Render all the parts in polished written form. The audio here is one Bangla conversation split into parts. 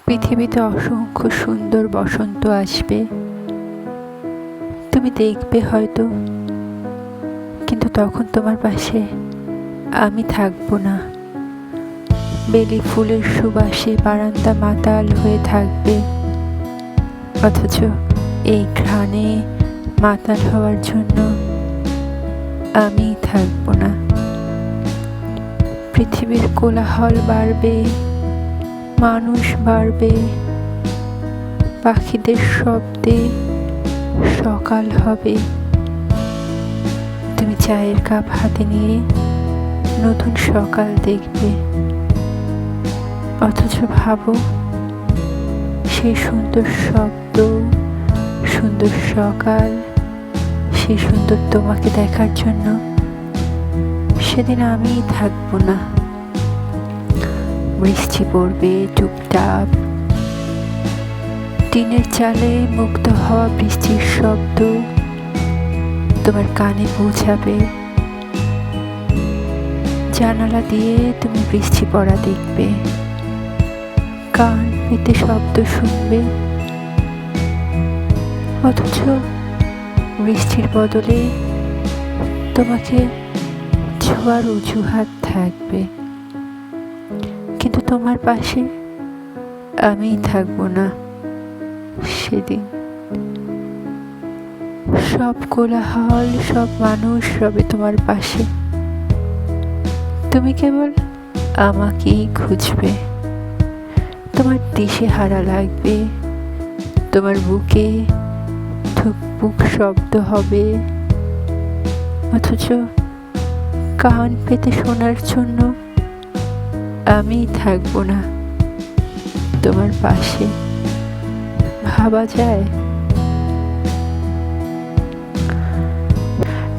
পৃথিবীতে অসংখ্য সুন্দর বসন্ত আসবে, তুমি দেখবে হয়তো, কিন্তু তখন তোমার পাশে আমি থাকবো না। বেলি ফুলের সুবাসে বারান্দা মাতাল হয়ে থাকবে, অথচ এই ঘ্রাণে মাতাল হওয়ার জন্য আমি থাকবো না। পৃথিবীর কোলাহল বাড়বে, মানুষ বাড়বে, পাখিদের শব্দে সকাল হবে। তুমি চায়ের কাপ হাতে নিয়ে নতুন সকাল দেখবে, অথচ ভাবো সেই সুন্দর শব্দ, সুন্দর সকাল, সেই সুন্দর তোমাকে দেখার জন্য সেদিন আমিই থাকবো না। বৃষ্টি পড়বে টুপটাপ, টিনের চালে মুক্ত হওয়া বৃষ্টির শব্দ তোমার কানে পৌঁছাবে। জানালা দিয়ে তুমি বৃষ্টি পড়া দেখবে, কান পেতে শব্দ শুনবে, অথচ বৃষ্টির বদলে তোমাকে ছোঁয়ার অজুহাত থাকবে, কিন্তু তোমার পাশে আমি থাকবো না সেদিন। সব কোলাহল, সব মানুষ রবে তোমার পাশে, তুমি কেবল আমাকেই খুঁজবে। তোমার দিশেহারা লাগবে, তোমার বুকে ধুকপুক শব্দ হবে, অথচ কান পেতে শোনার জন্য আমি থাকবো না তোমার পাশে। ভাবা যায়?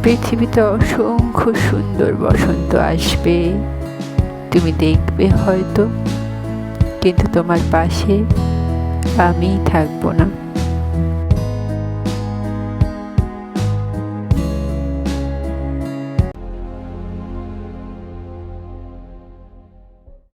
পৃথিবীতে অসংখ্য সুন্দর বসন্ত আসবে, তুমি দেখবে হয়তো, কিন্তু তোমার পাশে আমি থাকবো না।